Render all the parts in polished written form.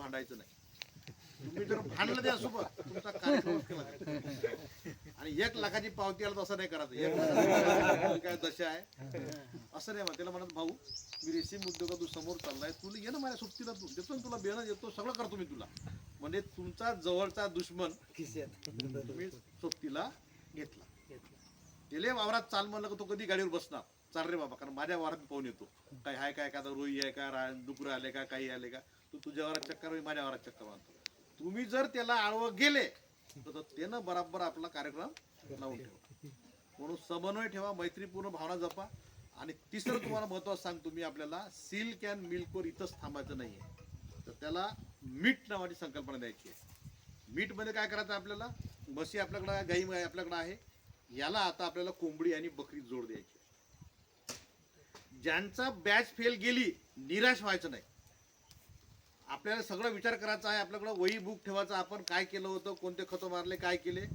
भांडायचं नाही. तुम्ही जर भांडलं त्यासोबत तुमचा कार्यक्रम केला जाईल. आणि 1 लाखाची पावती आला तर असं नाही करायचं. 1 लाखाची काय दशा आहे असं नाही. त्याला म्हणत भाऊ मी रेशीम उद्योगात तू समोर चाललाय, तुला ये ना माझ्या सोबतीला, तू देतो ना तुला बेणं देतो, सगळं करतो मी तुला. म्हणजे तुमचा जवळचा दुश्मन तुम्ही सोबतीला घेतला. त्याला वावरात चाल म्हणलं की तो कधी गाडीवर बसणार, चाल रे बाबा, कारण माझ्या वावरात पाहून येतो काय हाय काय का रोई आहे का डुकरं आले का काही आले का, तू तुझ्या वावरात चक्कर माझ्या वावरात चक्कर मारतो. तुम्ही जर त्याला आळवं गेले तर त्यानं बराबर आपला कार्यक्रम लावून ठेवा. म्हणून समन्वय ठेवा, मैत्रीपूर्ण भावना जपा. आणि तिसरं तुम्हाला महत्त्वाचं सांगतो मी, आपल्याला सिल्क अँड मिल्कवर इथंच थांबायचं नाहीये, तर त्याला मीठ नावाची संकल्पना द्यायची आहे. मीठमध्ये काय करायचं आपल्याला, म्हशी आपल्याकडं, गाई आपल्याकडं आहे, याला आता आपल्याला कोंबडी आणि बकरी जोड द्यायची. ज्यांचा बॅच फेल गेली निराश व्हायचं नाही. आपल्याला सगळं विचार करायचा आहे, आपल्याकडं वही बुक ठेवायचं, आपण काय केलं होतं, कोणते खतं मारले, काय केले,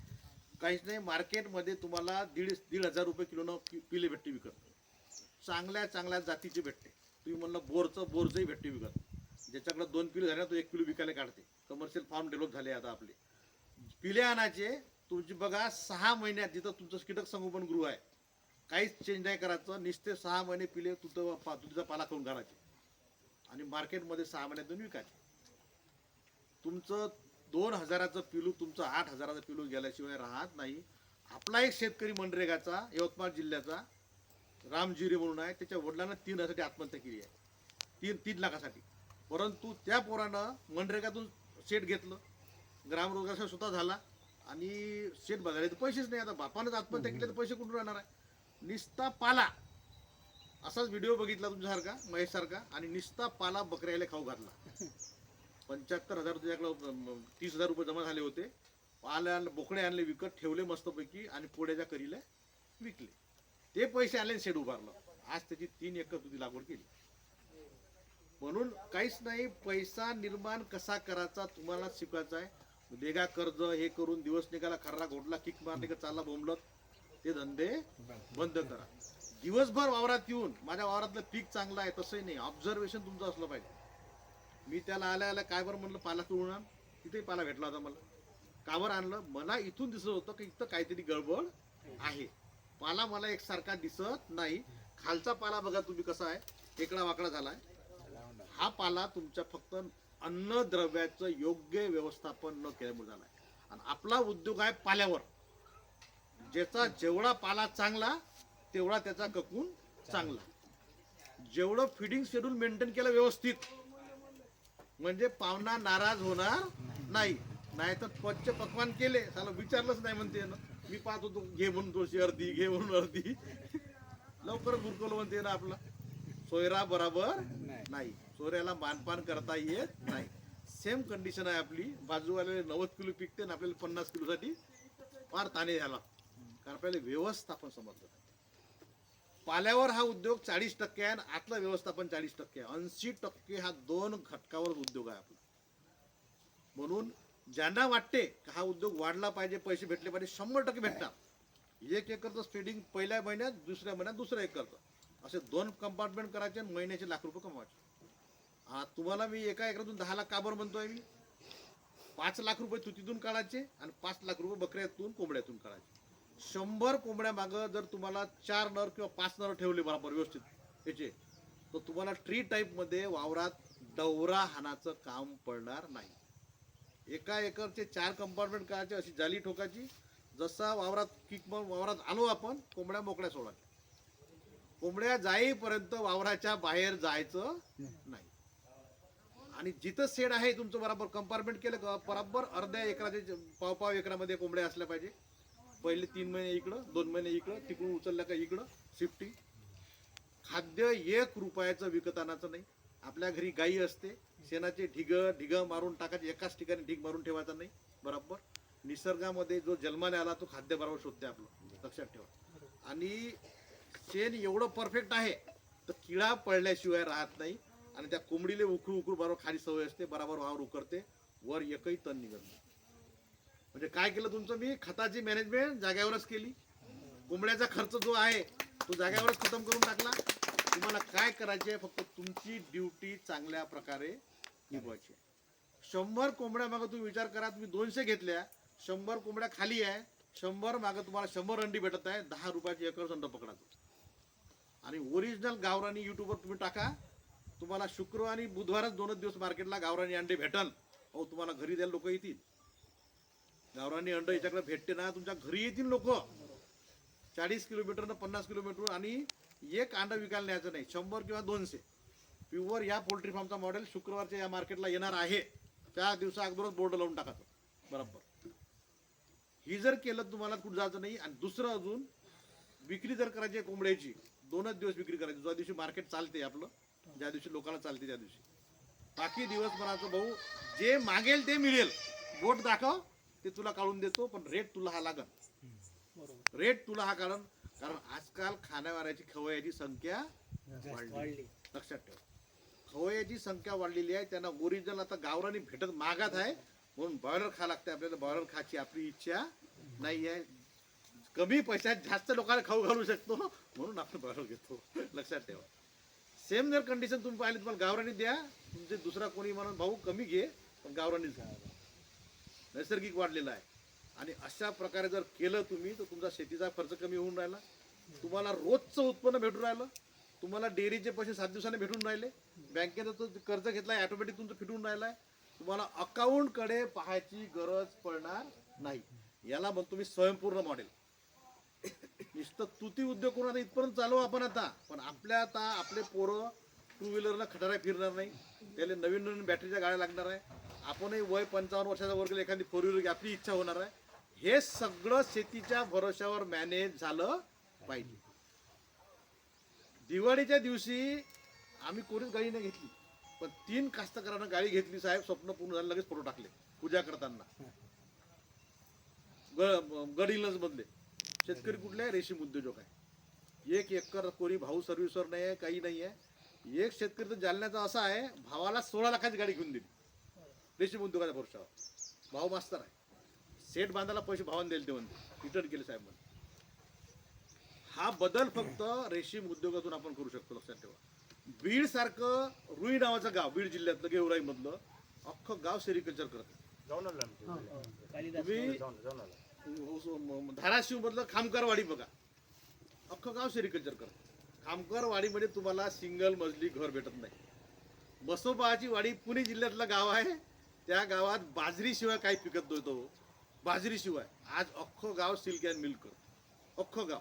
काहीच नाही. मार्केटमध्ये तुम्हाला 1,500 रुपये किलोनं पिले भेटते विकत, चांगल्या चांगल्या जातीचे भेटते. तुम्ही म्हणलं बोरचंही भेटते विकत. ज्याच्याकडे 2 किलो झाले तो 1 किलो विकायला काढते. कमर्शियल फार्म डेव्हलप झाले आता आपले. पिले आणायचे तुमची बघा 6 महिन्यात, जिथं तुमचं कीटक संगोपन गृह आहे, काहीच चेंज नाही करायचं. नुसते 6 महिने पिले तुझा पाला खाऊन घालायचे आणि मार्केटमध्ये 6 महिन्यातून विकायचे. तुमचं 2,000चं पिलू तुमचं 8,000चं पिलू गेल्याशिवाय राहत नाही. आपला एक शेतकरी मनरेगाचा यवतमाळ जिल्ह्याचा रामजिरी म्हणून आहे, त्याच्या वडिलांना 3,000साठी आत्महत्या केली आहे, 3 लाखासाठी. परंतु त्या पोरानं मनरेगातून शेट घेतलं, ग्रामरोजगार स्वतः झाला आणि शेट बघायला तर पैसेच नाही. आता बापानंच आत्महत्या केली तर पैसे कुठून राहणार आहे. निस्ता पाला, असाच व्हिडिओ बघितला तुमच्यासारखा महेश सारखा, आणि निस्ता पाला बकऱ्याला खाऊ घातला. 75,000 तुझ्याकडं 30,000 रुपये जमा झाले होते. बोकडे आणले विकत, ठेवले मस्तपैकी आणि पोळ्याच्या करीला विकले. ते पैसे आले शेड उभारलं. आज त्याची 3 एकर तुझी लागवड केली. म्हणून काहीच नाही, पैसा निर्माण कसा करायचा तुम्हाला शिकायचा आहे. देगा कर्ज हे करून दिवस निघाला, खर्रा घोटला, किक मारले का चालला बोंबलत, ते धंदे बंद करा. दिवसभर वावरात येऊन माझ्या वावरातलं पीक चांगलं आहे तसंही नाही, ऑब्झर्वेशन तुमचं असलं पाहिजे. मी त्याला आल्या काय बरं म्हणलं पाला तोडून आण, तिथेही पाला भेटला होता मला. का बरं आणलं, मला इथून दिसत होतं की इथं काहीतरी गडबड आहे. पाला मला एकसारखा दिसत नाही. खालचा पाला बघा तुम्ही कसा आहे, इकडा वाकडा झालाय. हा पाला तुमच्या फक्त अन्नद्रव्याचं योग्य व्यवस्थापन न केल्यामुळे झालाय. आणि आपला उद्योग आहे पाल्यावर. ज्याचा जेवढा पाला चांगला तेवढा त्याचा ककून चांगला. जेवढं फिडिंग शेड्यूल मेंटेन केलं व्यवस्थित, म्हणजे पाहुणा नाराज होणार नाही. नाहीतर पच्च पकवान केले त्याला विचारलंच नाही म्हणते ना, मी पाहत होतो घे म्हणून थोडीशी अर्धी, घे म्हणून अर्धी, लवकर गुरकवलं म्हणते ना. आपला सोयरा बरोबर नाही, सोयऱ्याला मानपान करता येत नाही. सेम कंडिशन आहे आपली. बाजूवाले 90 किलो पिकते आणि आपल्याला 50 किलोसाठी फार ताणे झाला, कारण आपल्याला व्यवस्थापन समजलं. पाल्यावर हा उद्योग 40% आहे आणि आतलं व्यवस्थापन 40% आहे. 80% हा 2 घटकावर उद्योग आहे आपला. म्हणून ज्यांना वाटते की हा उद्योग वाढला पाहिजे, पैसे भेटले पाहिजे, 100% भेटणार. 1 एकरचं स्पेडिंग पहिल्या महिन्यात, दुसऱ्या महिन्यात दुसरं एकरचं, असे 2 कंपार्टमेंट करायचे आणि महिन्याचे लाख रुपये कमवायचे. तुम्हाला मी एका एकरातून 10 लाख का बरं म्हणतोय मी, 5 लाख रुपये तुतीतून काढायचे आणि 5 लाख रुपये बकऱ्यातून कोंबड्यातून काढायचे. 100 कोंबड्या मागं जर तुम्हाला 4 नर किंवा 5 नर ठेवले बरोबर व्यवस्थित याचे, तर तुम्हाला ट्री टाईपमध्ये वावरात डवरा हाणाचं काम पडणार नाही. एका एकरचे 4 कंपार्टमेंट करायचे, अशी जाली ठोकायची. जसा वावरात आलो आपण, कोंबड्या मोकड्या सोडायच्या. कोंबड्या जाईपर्यंत वावराच्या बाहेर जायचं नाही. आणि जिथं शेड आहे तुमचं बरोबर कंपार्टमेंट केलं, बरोबर अर्ध्या एकराचे पाव एकरामध्ये कोंबड्या असल्या पाहिजे. पहिले 3 महिने इकडं, 2 महिने इकडं, तिकडून उचलल्या का इकडं शिफ्टिंग. खाद्य 1 रुपयाचं विकत आणायचं नाही. आपल्या घरी गाई असते, शेणाचे ढिग मारून टाकायचे, एकाच ठिकाणी ढीग मारून ठेवायचा नाही. बरोबर निसर्गामध्ये जो जन्माला आला तो खाद्य बरोबर शोधते आपलं, लक्षात ठेवा. आणि शेण एवढं परफेक्ट आहे तर किडा पडल्याशिवाय राहत नाही. आणि त्या कोंबडीला उकरू बरोबर खाली सवय असते, बरोबर वावर उकरते, वर एकही तण निघत नाही. म्हणजे काय केलं तुमचं, मी खताची मॅनेजमेंट जाग्यावरच केली. कोंबड्याचा खर्च जो आहे तो जाग्यावरच खतम करून टाकला. तुम्हाला काय करायचे, फक्त तुमची ड्युटी चांगल्या प्रकारे निभवायची. 100 कोंबड्या मागं तुम्ही विचार करा, तुम्ही 200 घेतल्या, 100 कोंबड्या खाली आहे, 100 मागं तुम्हाला 100 अंडी भेटत आहे, 10 रुपयाची एकच अंड पकडायचं. आणि ओरिजिनल गावरानी युट्यूबवर तुम्ही टाका, तुम्हाला शुक्रवार आणि बुधवारच 2 दिवस मार्केटला गावरानी अंडे भेटल. अहो तुम्हाला घरी द्यायला लोक येतील. गावरानी अंड याच्याकडे भेटते ना, तुमच्या घरी येतील लोक. 40 किलोमीटर 50 किलोमीटर, आणि एक अंडा विकायला न्यायचं नाही, 100 किंवा 200. प्युअर या पोल्ट्री फार्मचा मॉडेल शुक्रवारच्या या मार्केटला येणार आहे. त्या दिवसा अगोदरच बोर्ड लावून टाकायचं बरोबर. ही जर केलं तुम्हाला कुठं जायचं नाही. आणि दुसरं अजून विक्री जर करायची आहे कोंबड्याची, 2च दिवस विक्री करायची. ज्या दिवशी मार्केट चालते आपलं, ज्या दिवशी लोकांना चालते त्या दिवशी. बाकी दिवस म्हणायचं भाऊ जे मागेल ते मिळेल, बोट दाखव ते तुला काढून देतो, पण रेट तुला हा लागल. रेट तुला हा कारण आजकाल खाण्यावाऱ्याची खवयाची संख्या वाढली. लक्षात ठेवा, खवयाची संख्या वाढलेली आहे. त्यांना ओरिजिनल आता गावरानी भेटत मागात आहे, म्हणून बॉयलर खा लागते. आपल्याला बॉयलर खायची आपली इच्छा नाही आहे. कमी पैशात जास्त लोकांना खाऊ घालू शकतो म्हणून आपण बॉयलर घेतो. लक्षात ठेवा. सेम जर कंडिशन तुम्ही पाहिली, तुम्हाला गावरानी द्या, तुमचे दुसरा कोणी म्हणून भाऊ कमी घे पण गावरानीच घ्या. नैसर्गिक वाढलेला आहे. आणि अशा प्रकारे जर केलं तुम्ही, तर तुमचा शेतीचा खर्च कमी होऊन राहिला, तुम्हाला रोजचं उत्पन्न भेटून राहिलं, तुम्हाला डेअरीचे पैसे 7 दिवसाने भेटून राहिले, बँकेचं तो कर्ज घेतलाय ऑटोमॅटिक तुमचं फिटून राहिलाय, तुम्हाला अकाउंटकडे पाहायची गरज पडणार नाही. याला म्हणतो मी स्वयंपूर्ण मॉडेल. नुसतं तुती उद्योग करून आता इथपर्यंत चालू आपण आता, पण आता आपले पोरं 2 व्हीलरला खटारा फिरणार नाही, त्याला नवीन नवीन बॅटरीच्या गाड्या लागणार आहे. आपणही वय 55 वर्षाचा वर गेले, एखादी 4 व्हीलर आपली इच्छा होणार आहे. हे सगळं शेतीच्या भरोश्यावर मॅनेज झालं पाहिजे. दिवाळीच्या दिवशी आम्ही कोणीच गाडी नाही घेतली, पण 3 कास्तकारांना गाडी घेतली. साहेब स्वप्न पूर्ण झालं, लगेच फोटो टाकले पूजा करताना. गडिलच बदले शेतकरी कुठले रेशीम उद्योजक आहे. 1 एकर कोणी भाऊ सर्व्हिसवर नाही आहे, काही नाही आहे. एक शेतकरी तर जालन्याचा असा आहे, भावाला 16 लाखाची गाडी घेऊन दिली रेशीम उद्योगाच्या भरोशावर. भाऊ मास्तर आहे, सेट बांधायला पैसे भावाने दिले, ते म्हणते रिटर्न केले साहेब म्हणते. हा बदल फक्त रेशीम उद्योगातून आपण करू शकतो. लक्षात ठेवा. बीड सारखं रुई नावाचं गाव, बीड जिल्ह्यातलं गेवराई मधलं अख्खं गाव सेरिकल्चर करतं. तुम्ही धाराशिव मधलं खामकरवाडी बघा, अख्खं गाव सेरिकल्चर करतं. खामकरवाडीमध्ये तुम्हाला सिंगल मजली घर भेटत नाही. बसोबाची वाडी पुणे जिल्ह्यातलं गाव आहे, त्या गावात बाजरीशिवाय काही पिकत नव्हतं. बाजरीशिवाय आज अख्खं गाव सिल्क अँड मिल्क करतं. अख्खं गाव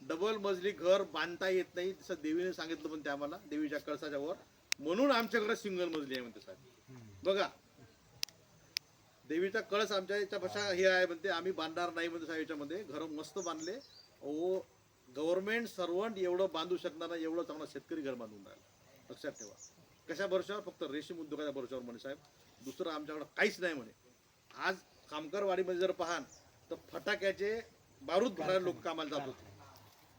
डबल मजली घर बांधता येत नाही, तसं देवीने सांगितलं पण ते आम्हाला, देवीच्या कळसाच्या वर, म्हणून आमच्याकडे सिंगल मजली आहे म्हणते साहेब. बघा देवीचा कळस आमच्या याच्यापेक्षा हे आहे म्हणते, आम्ही बांधणार नाही म्हणते साहेब. याच्यामध्ये घर मस्त बांधले. ओ गव्हर्नमेंट सर्वंट एवढं बांधू शकणार नाही, एवढं चांगला शेतकरी घर बांधून राहिला. लक्षात ठेवा. कशा भरोशावर? फक्त रेशीम उद्योगाच्या भरोशावर म्हणे साहेब, दुसरं आमच्याकडे काहीच नाही म्हणे. आज खामकरवाडीमध्ये जर पाहाल तर फटाक्याचे बारूद भरायला लोक कामाला जात होते.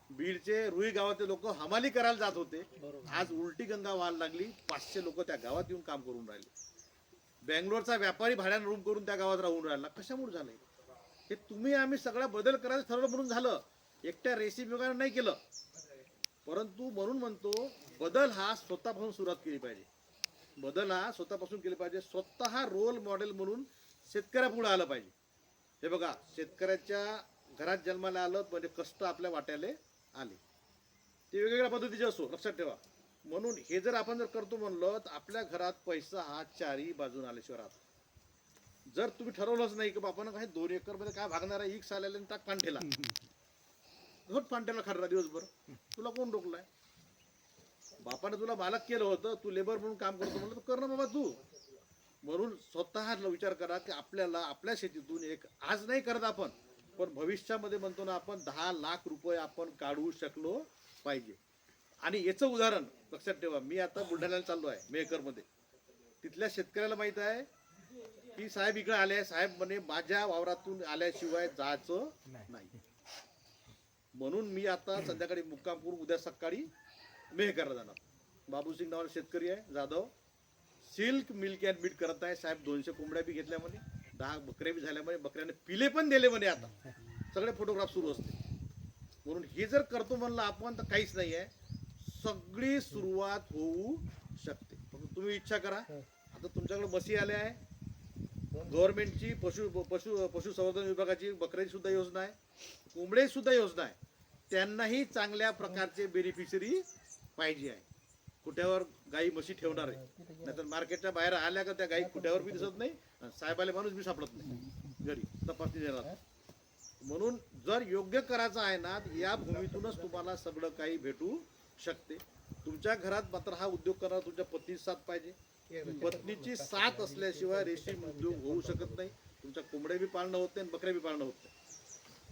बीडचे रुई गावातले लोक हमाली करायला जात होते. आज उलटी गंगा व्हायला लागली. 500 लोक त्या गावात येऊन काम करून राहिले. बेंगलोरचा व्यापारी भाड्यानं रूम करून त्या गावात राहून राहिला. कशामुळे झालंय हे? तुम्ही आम्ही सगळा बदल करायचं ठरवलं म्हणून झालं. एकट्या रेशीम विभागाने नाही केलं. परंतु म्हणून म्हणतो बदल हा स्वतःपासून सुरुवात केली पाहिजे. बदल हा स्वतःपासून केला पाहिजे. स्वतः रोल मॉडेल म्हणून शेतकऱ्यापुढे आलं पाहिजे. हे बघा, शेतकऱ्याच्या घरात जन्माला आलं म्हणजे कष्ट आपल्या वाट्याले आले. ते वेगवेगळ्या पद्धतीचे असो, लक्षात ठेवा. म्हणून हे जर आपण जर करतो म्हणलं तर आपल्या घरात पैसा हा 4ही बाजून आल्याशिवाय राहतो. जर तुम्ही ठरवलंच नाही की आपण काय 2 एकर मध्ये काय भागणार आहे, एक साल्याला टाक पांठेला, घट पांठेला खर्रा दिवसभर, तुला कोण रोखलाय? बापाने तुला मालक केलं होतं, तू लेबर म्हणून काम करतो म्हणलं तर कर ना बाबा तू. म्हणून स्वतः विचार करा की आपल्याला आपल्या शेतीतून एक आज नाही करत आपण, पण भविष्यामध्ये म्हणतो ना आपण 10 लाख रुपये आपण काढू शकलो पाहिजे. आणि याचं उदाहरण लक्षात ठेवा. मी आता बुलढाण्याला चाललो आहे मेहकरमध्ये. तिथल्या शेतकऱ्याला माहित आहे की साहेब इकडे आले आहे, साहेब म्हणे माझ्या वावरातून आल्याशिवाय जायचं नाही. म्हणून मी आता संध्याकाळी मुक्काम करून उद्या सकाळी मेहकरला जाणार. बाबूसिंग नावाला शेतकरी आहे Jadhav, silk milk and meet करत आहे साहेब. 200 कोंबड्या बी घेतल्या म्हणे, 10 बकऱ्या बी झाल्या म्हणे, बकऱ्याने पिले पण दिले म्हणे. आता सगळे फोटोग्राफ सुरू असते. म्हणून हे जर करतो म्हणलं आपण तर काहीच नाही आहे. सगळी सुरुवात होऊ शकते. तुम्ही इच्छा करा. आता तुमच्याकडे म्हशी आल्या आहे, गव्हर्नमेंटची पशुसंवर्धन विभागाची बकऱ्याची सुद्धा योजना आहे, कोंबड्याची सुद्धा योजना आहे. त्यांनाही चांगल्या प्रकारचे बेनिफिशरी पाहिजे आहे. कुठ्यावर गाई म्हशी ठेवणार आहे, नाहीतर मार्केटच्या बाहेर आल्या का त्या गाई कुठ्यावर बी दिसत नाही, साहेबाले माणूस बी सापडत नाही घरी तपासणी देणार. म्हणून जर योग्य करायचं आहे ना, या भूमीतूनच तुम्हाला सगळं काही भेटू शकते. तुमच्या घरात मात्र हा उद्योग करणारा तुमच्या पत्नीची साथ पाहिजे. पत्नीची साथ असल्याशिवाय रेशीम उद्योग होऊ शकत नाही. तुमच्या कोंबड्या बी पाळणं होत नाही, बकऱ्या बी पाळणं होत नाही.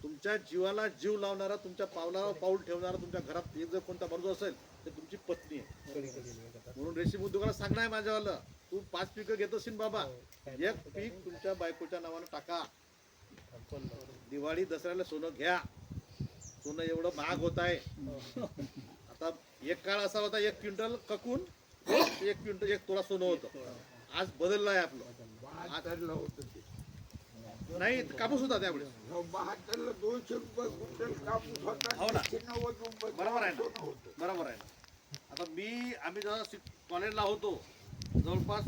तुमच्या जीवाला जीव लावणारा, तुमच्या पावलावर पाऊल ठेवणारा तुमच्या घरात एक जर कोणता माणूस असेल तर तुमची पत्नी आहे. म्हणून रेशीम उद्योगाला सांगणं आहे माझ्यावालं, तू 5 पिकं घेत असशील बाबा, एक पीक तुमच्या बायकोच्या नावानं टाका. दिवाळी दसऱ्याला सोनं घ्या. सोनं एवढं महाग होत आहे. आता एक काळ असा होता 1 क्विंटल ककून 1 तोळा सोनं होतं. आज बदललं आहे आपलं. नाही कापूस होता त्यावेळेस. 72ला 200 रुपये क्विंटल कापूस होता. हो ना. 90 रुपये बरोबर आहे ना. सोनं होतं. बरोबर आहे ना. आता आम्ही जेव्हा कॉलेजला होतो जवळपास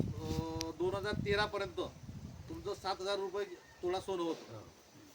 2013 पर्यंत तुमचं 7,000 रुपये तोळा सोनं होतं.